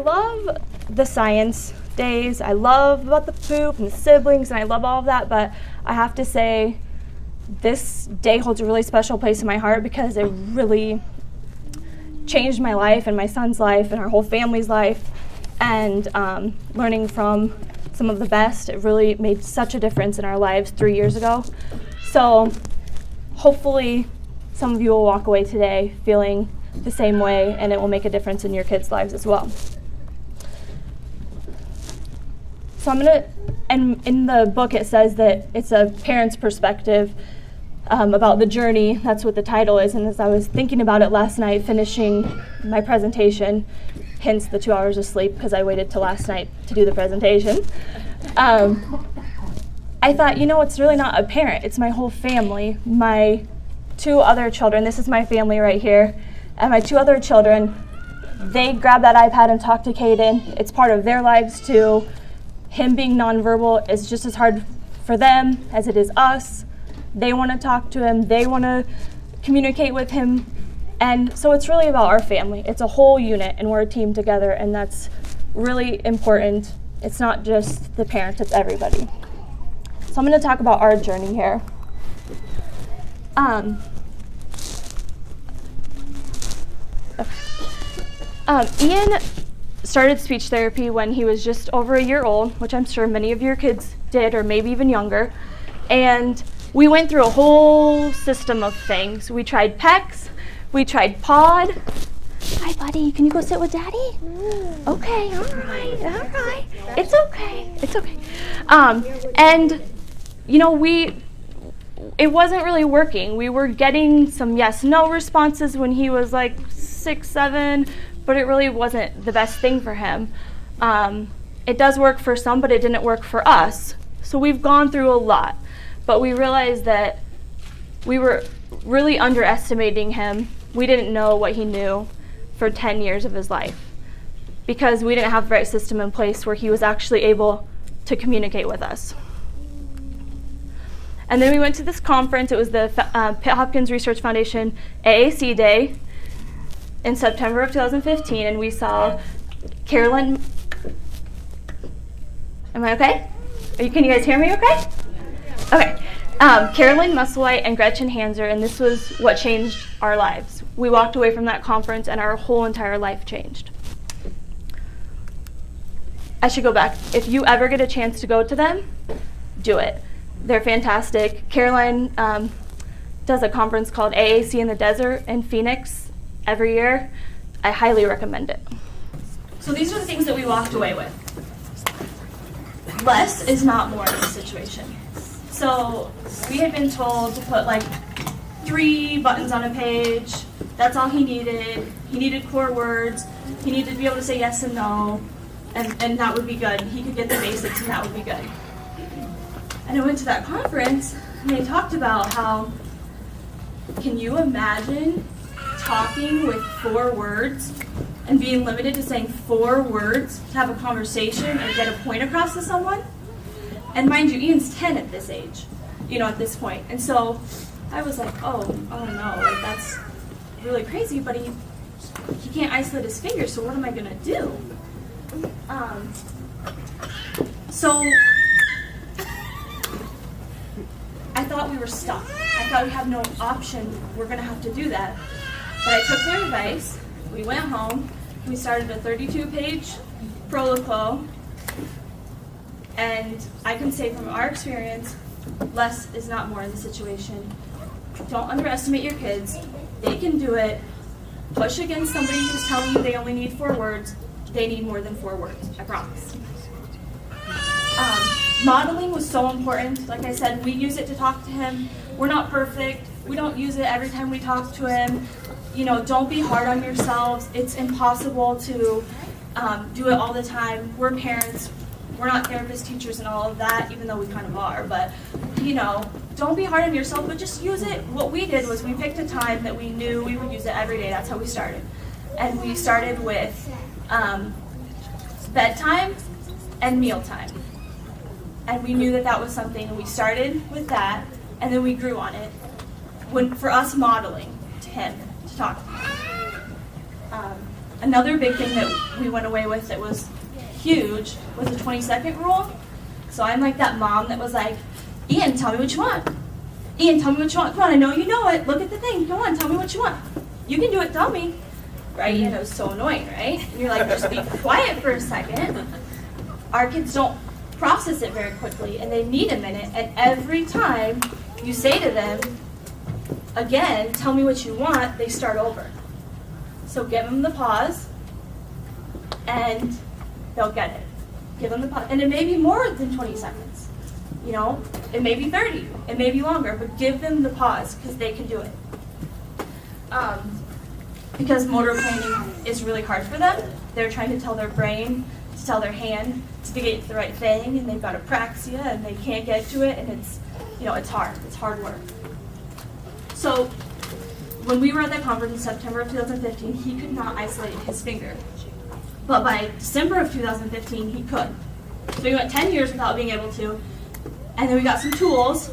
love the science days. I love about the poop and the siblings, and I love all of that, but I have to say this day holds a really special place in my heart because it really changed my life and my son's life and our whole family's life. And learning from some of the best, it really made such a difference in our lives 3 years ago. So hopefully some of you will walk away today feeling the same way, and it will make a difference in your kids' lives as well. So and in the book it says that it's a parent's perspective about the journey. That's what the title is. And as I was thinking about it last night, finishing my presentation, hence the 2 hours of sleep because I waited till last night to do the presentation, I thought, it's really not a parent, it's my whole family. My 2 other children, this is my family right here, and my 2 other children, they grab that iPad and talk to Caden. It's part of their lives too. Him being nonverbal is just as hard for them as it is us. They want to talk to him, they want to communicate with him, and so it's really about our family. It's a whole unit, and we're a team together, and that's really important. It's not just the parent, it's everybody. So I'm going to talk about our journey here. Ian started speech therapy when he was just over a year old, which I'm sure many of your kids did, or maybe even younger, and we went through a whole system of things. We tried PECS, we tried POD. Hi, buddy, can you go sit with Daddy? Okay, all right. It's okay. And, it wasn't really working. We were getting some yes-no responses when he was like 6, 7, but it really wasn't the best thing for him. It does work for some, but it didn't work for us. So we've gone through a lot. But we realized that we were really underestimating him. We didn't know what he knew for 10 years of his life because we didn't have the right system in place where he was actually able to communicate with us. And then we went to this conference. It was the Pitt Hopkins Research Foundation AAC Day in September of 2015, and we saw Carolyn. Am I okay? Can you guys hear me okay? Okay. Carolyn Musselwhite and Gretchen Hanser, and this was what changed our lives. We walked away from that conference and our whole entire life changed. I should go back. If you ever get a chance to go to them, do it. They're fantastic. Caroline does a conference called AAC in the Desert in Phoenix every year. I highly recommend it. So these are the things that we walked away with. Less is not more in this situation. So we had been told to put like 3 buttons on a page. That's all he needed. He needed core words. He needed to be able to say yes and no, and that would be good. He could get the basics, and that would be good. And I went to that conference, and they talked about how, can you imagine talking with 4 words and being limited to saying 4 words to have a conversation and get a point across to someone? And mind you, Ian's 10 at this age, at this point. And so I was like, oh no, like that's really crazy, but he can't isolate his fingers, so what am I gonna do? So I thought we were stuck. I thought we had no option. We're gonna have to do that. But I took their advice. We went home. We started a 32-page protocol. And I can say from our experience, less is not more in the situation. Don't underestimate your kids. They can do it. Push against somebody who's telling you they only need 4 words. They need more than 4 words, I promise. Modeling was so important. Like I said, we use it to talk to him. We're not perfect. We don't use it every time we talk to him. Don't be hard on yourselves. It's impossible to do it all the time. We're parents. We're not therapists, teachers, and all of that, even though we kind of are. But, don't be hard on yourself, but just use it. What we did was we picked a time that we knew we would use it every day. That's how we started. And we started with bedtime and mealtime. And we knew that that was something, and we started with that, and then we grew on it. For us, modeling to him, to talk to him. Another big thing that we went away with that was huge was the 20-second rule. So I'm like that mom that was like, Ian, tell me what you want. Ian, tell me what you want. Come on, I know you know it. Look at the thing. Come on, tell me what you want. You can do it, tell me. Right? And it was so annoying, right? And you're like, just be quiet for a second. Our kids don't process it very quickly, and they need a minute. And every time you say to them, again, tell me what you want, they start over. So give them the pause, and they'll get it. Give them the pause. And it may be more than 20 seconds. You know, it may be 30, it may be longer, but give them the pause because they can do it. Because motor planning is really hard for them. They're trying to tell their brain, to tell their hand to get the right thing, and they've got apraxia and they can't get to it, and it's, you know, it's hard work. So when we were at that conference in September of 2015, he could not isolate his finger. But by December of 2015, he could. So we went 10 years without being able to, and then we got some tools,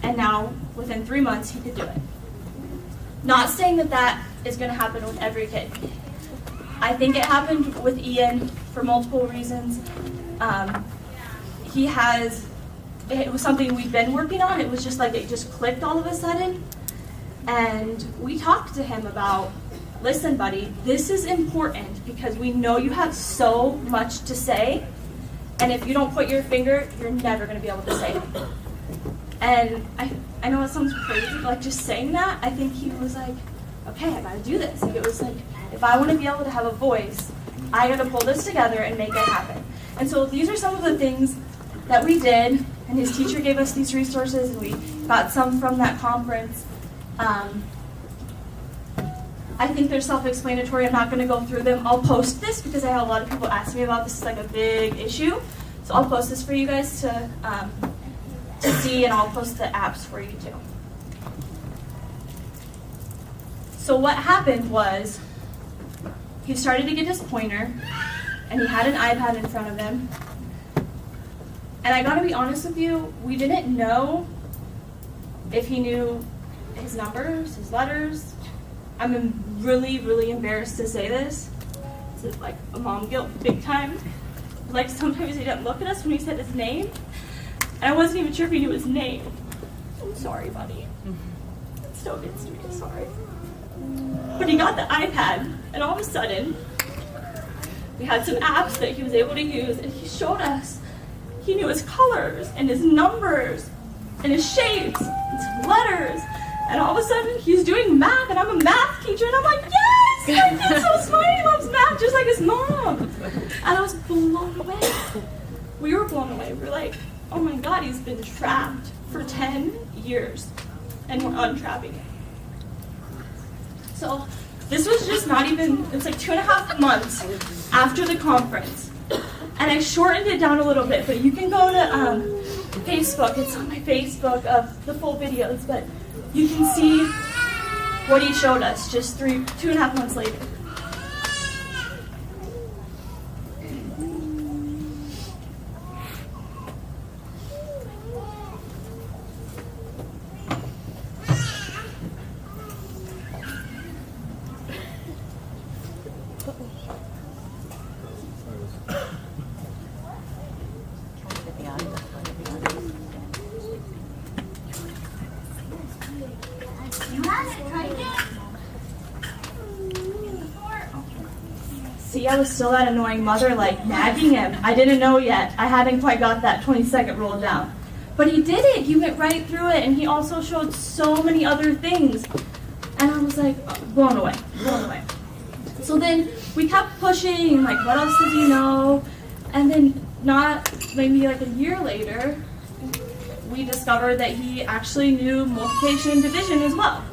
and now within 3 months, he could do it. Not saying that that is going to happen with every kid. I think it happened with Ian for multiple reasons. It was something we've been working on. It was just like it just clicked all of a sudden. And we talked to him about, listen, buddy, this is important because we know you have so much to say. And if you don't put your finger, you're never going to be able to say it. And I know it sounds crazy, but like just saying that, I think he was like, okay, I gotta do this. Like it was like, if I want to be able to have a voice, I gotta pull this together and make it happen. And so these are some of the things that we did, and his teacher gave us these resources, and we got some from that conference. I think they're self-explanatory. I'm not going to go through them. I'll post this because I have a lot of people ask me about this. It's like a big issue. So I'll post this for you guys to see, and I'll post the apps for you too. So what happened was he started to get his pointer, and he had an iPad in front of him. And I gotta be honest with you, we didn't know if he knew his numbers, his letters. I'm really, really embarrassed to say this. It's like a mom guilt, big time. Like sometimes he didn't look at us when he said his name. And I wasn't even sure if he knew his name. I'm sorry, buddy. It still gets to me, sorry. But he got the iPad, and all of a sudden, we had some apps that he was able to use, and he showed us. He knew his colors, and his numbers, and his shapes, and his letters. And all of a sudden, he's doing math, and I'm a math teacher, and I'm like, yes! My kid's so smart, he loves math just like his mom. And I was blown away. We were blown away. We were like, oh my God, he's been trapped for 10 years, and we're untrapping it. So this was just not even, it's like 2.5 months after the conference. And I shortened it down a little bit, but you can go to Facebook. It's on my Facebook of the full videos, but you can see what he showed us just 2.5 months later. See, I was still that annoying mother, like, nagging him. I didn't know yet. I hadn't quite got that 20-second rule down. But he did it. He went right through it, and he also showed so many other things. And I was like, blown away, blown away. So then we kept pushing, like, what else does he know? And then maybe like a year later, we discovered that he actually knew multiplication and division as well.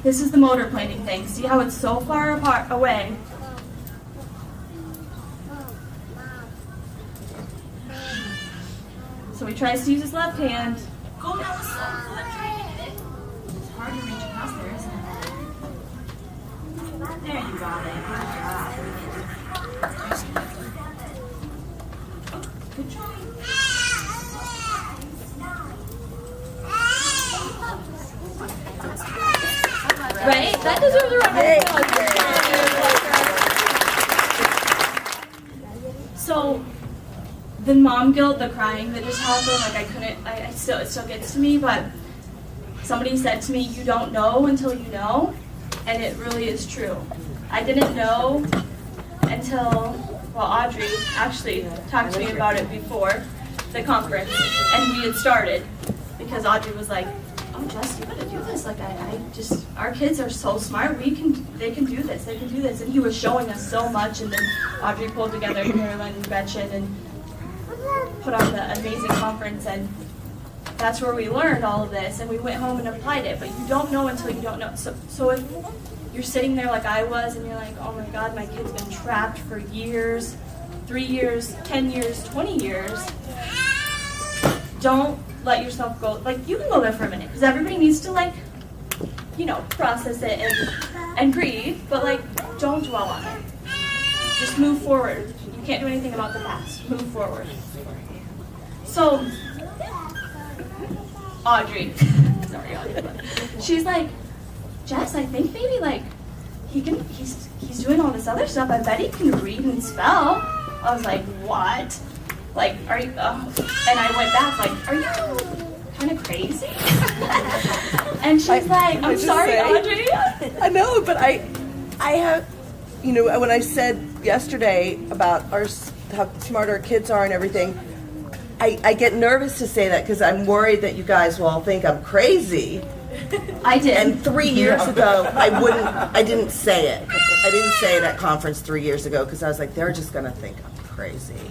This is the motor planning thing. See how it's so far away? So he tries to use his left hand. Go down the slope, Fletcher. It's hard to reach across there, isn't it? There you got it. Good job. Good try. That deserves a round of applause. So, the mom guilt, the crying that just happened, like it still gets to me, but somebody said to me, you don't know until you know, and it really is true. I didn't know until, Audrey actually talked to me about it before the conference, and we had started, because Audrey was like, oh, Jess, you gotta do this. Like, our kids are so smart. They can do this. And he was showing us so much. And then Audrey pulled together Carolyn and Gretchen and put on the amazing conference. And that's where we learned all of this. And we went home and applied it. But you don't know until you don't know. So if you're sitting there like I was, and you're like, oh my God, my kid's been trapped for years, 3 years, 10 years, 20 years. Don't let yourself go. Like, you can go there for a minute, because everybody needs to, like, process it and grieve, but, like, don't dwell on it. Just move forward. You can't do anything about the past. Move forward. So, Audrey, she's like, Jess, I think maybe, like, he's doing all this other stuff. I bet he can read and spell. I was like, what? Like, are you, and I went back, like, are you kind of crazy? And she's like, I'm sorry, Audrey. I know, but I have, when I said yesterday about how smart our kids are and everything, I get nervous to say that because I'm worried that you guys will all think I'm crazy. I did. And 3 years ago, I didn't say it. I didn't say it at conference 3 years ago because I was like, they're just going to think I'm crazy.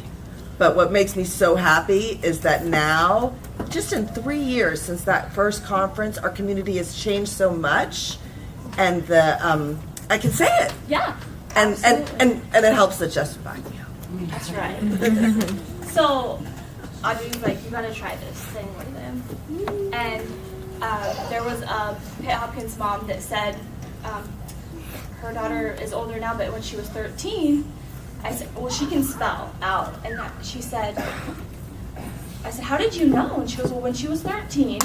But what makes me so happy is that now, just in 3 years since that first conference, our community has changed so much, and I can say it. Yeah. And it helps that Justin back me up. That's right. So Audrey's like, you gotta try this thing with him. And there was a Pitt Hopkins mom that said her daughter is older now, but when she was 13. I said, well, she can spell out. And she said, I said, how did you know? And she goes, well, when she was 13,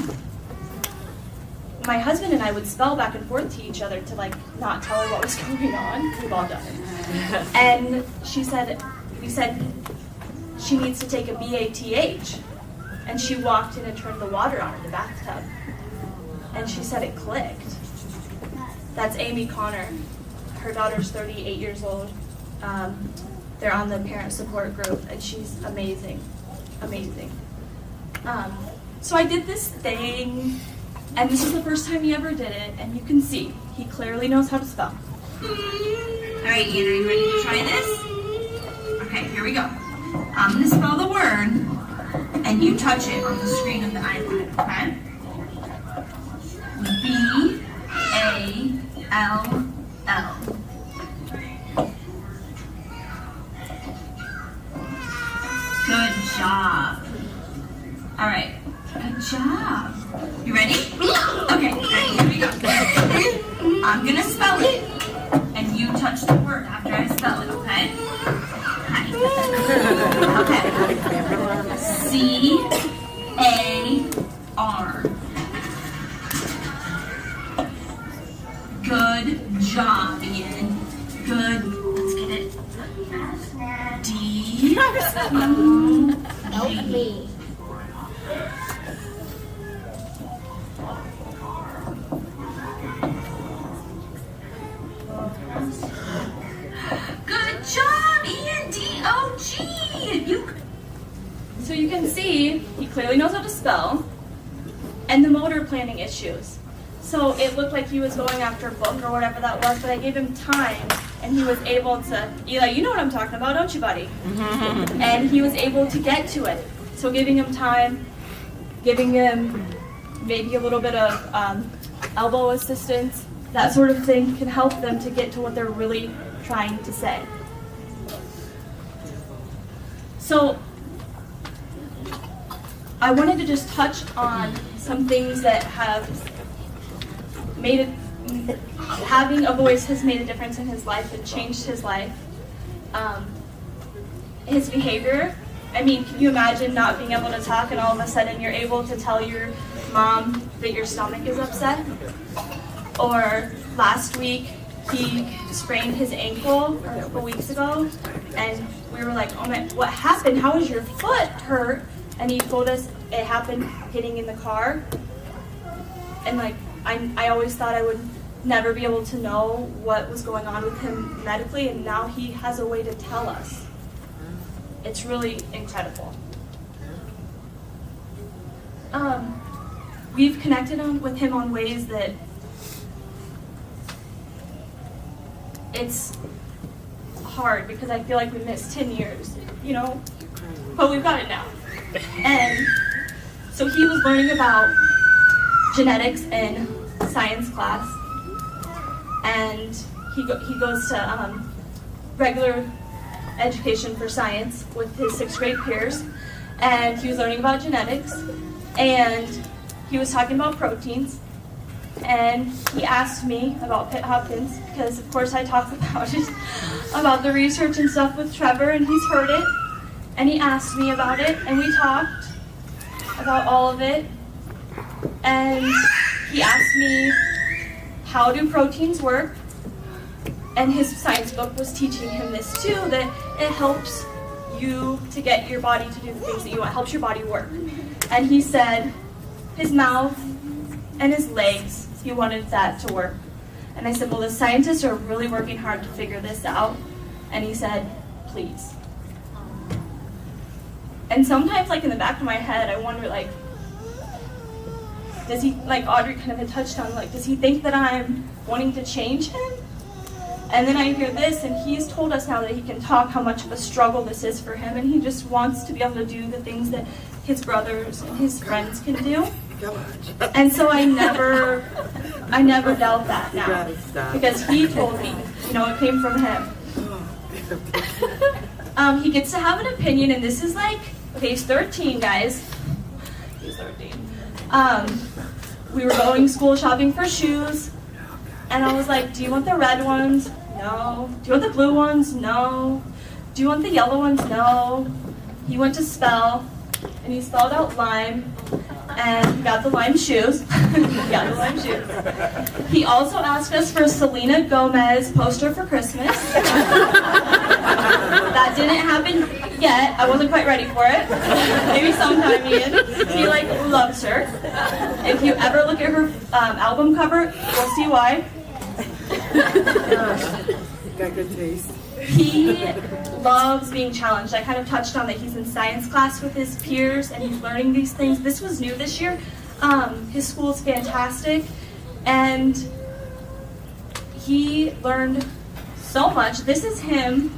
my husband and I would spell back and forth to each other to, like, not tell her what was going on. We've all done it. And we said, she needs to take a BATH. And she walked in and turned the water on in the bathtub. And she said it clicked. That's Amy Connor. Her daughter's 38 years old. They're on the parent support group, and she's amazing. So I did this thing, and this is the first time he ever did it, and you can see, he clearly knows how to spell. All right, Ian, are you ready to try this? Okay, here we go. I'm going to spell the word, and you touch it on the screen of the iPad, okay? B-A-L-L. Good job. All right. Good job. You ready? Okay, ready. Here we go. I'm going to spell it, and you touch the word after I spell it, okay? Hi. Okay. C-A-R. Good job, Ian. Good. Let's get it. D-O-G. Good job, Ian. D-O-G. So you can see he clearly knows how to spell, and the motor planning issues. So it looked like he was going after a book or whatever that was, but I gave him time, and he was able to, Eli, you know what I'm talking about, don't you, buddy? And he was able to get to it. So giving him time, giving him maybe a little bit of elbow assistance, that sort of thing can help them to get to what they're really trying to say. So I wanted to just touch on some things that have made it, having a voice has made a difference in his life and changed his life. His behavior, I mean, can you imagine not being able to talk and all of a sudden you're able to tell your mom that your stomach is upset? Or last week he sprained his ankle a couple weeks ago, and we were like, oh man, what happened? How is your foot hurt? And he told us it happened getting in the car. And like, I always thought I would never be able to know what was going on with him medically, and now he has a way to tell us. It's really incredible. We've connected with him on ways that it's hard, because I feel like we missed 10 years, you know, but we've got it now. And so he was learning about genetics in science class, and he goes to regular education for science with his 6th grade peers, and he was learning about genetics, and he was talking about proteins, and he asked me about Pitt Hopkins, because of course I talk about it, about the research and stuff with Trevor, and he's heard it, and he asked me about it, and we talked about all of it, and he asked me, how do proteins work? And his science book was teaching him this too, that it helps you to get your body to do the things that you want, helps your body work. And he said his mouth and his legs, he wanted that to work. And I said, well, the scientists are really working hard to figure this out. And he said, please. And sometimes, like in the back of my head, I wonder, like, does he, like Audrey kind of had touched on, like, does he think that I'm wanting to change him? And then I hear this, and he's told us now that he can talk how much of a struggle this is for him, and he just wants to be able to do the things that his brothers and his friends can do. And so I never doubt that now, because he told me, you know, it came from him. He gets to have an opinion, and this is like, okay, he's 13, guys. He's 13. We were going school shopping for shoes, and I was like, do you want the red ones? No. Do you want the blue ones? No. Do you want the yellow ones? No. He went to spell, and he spelled out lime, and got the lime shoes. Got the lime shoes. He also asked us for a Selena Gomez poster for Christmas. That didn't happen yet. I wasn't quite ready for it. Maybe sometime, Ian. He like loves her. If you ever look at her album cover, you'll see why. Got good taste. He loves being challenged. I kind of touched on that he's in science class with his peers, and he's learning these things. This was new this year. His school's fantastic, and he learned so much. This is him.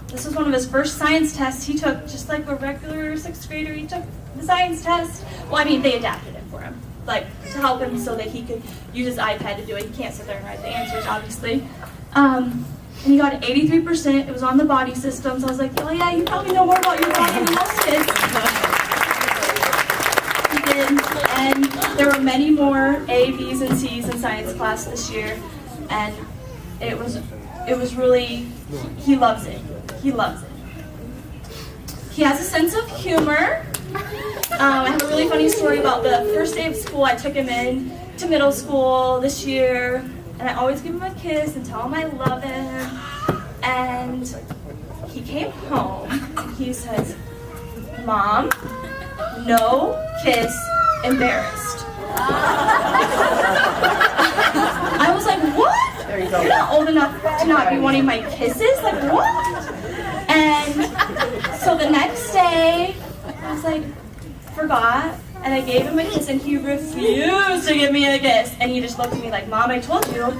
This was one of his first science tests he took, just like a regular 6th grader. He took the science test. Well, I mean, they adapted it for him, like to help him so that he could use his iPad to do it. He can't sit there and write the answers, obviously. And he got 83%. It was on the body systems. I was like, oh yeah, you probably know more about your body than most kids. He did. And there were many more A, B's, and C's in science class this year. And it was really, he loves it. He loves it. He has a sense of humor. I have a really funny story about the first day of school. I took him in to middle school this year, and I always give him a kiss and tell him I love him. And he came home, and he says, Mom, no kiss, embarrassed. I was like, what? You're not old enough to not be wanting my kisses? Like, what? And so the next day, I was like, forgot, and I gave him a kiss, and he refused to give me a kiss. And he just looked at me like, Mom, I told you.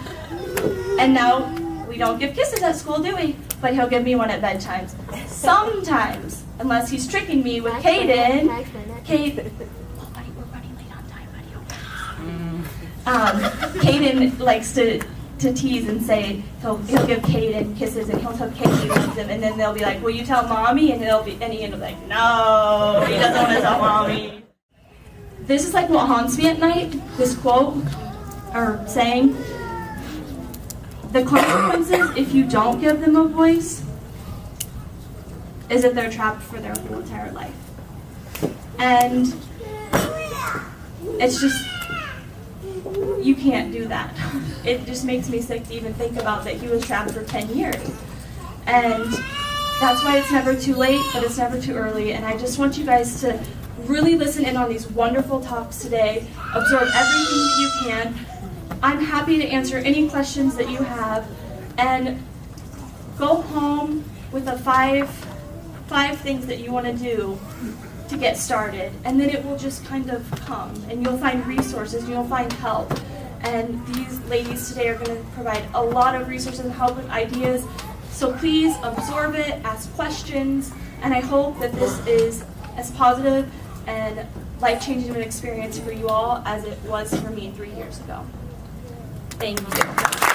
And now we don't give kisses at school, do we? But he'll give me one at bedtime. Sometimes, unless he's tricking me with Caden. Oh, buddy, we're running late on time, buddy. Caden likes to tease and say he'll give Caden kisses, and he'll tell Caden he loves him, and then they'll be like, will you tell Mommy? And Ian will be like, no, he doesn't want to tell Mommy. This is like what haunts me at night, this quote, or saying, the consequences if you don't give them a voice is that they're trapped for their whole entire life. And it's just, you can't do that. It just makes me sick to even think about that he was trapped for 10 years. And that's why it's never too late, but it's never too early. And I just want you guys to really listen in on these wonderful talks today, absorb everything that you can. I'm happy to answer any questions that you have, and go home with the five things that you want to do to get started, and then it will just kind of come, and you'll find resources, you'll find help. And these ladies today are going to provide a lot of resources and help with ideas. So please absorb it, ask questions, and I hope that this is as positive and life-changing of an experience for you all as it was for me 3 years ago. Thank you.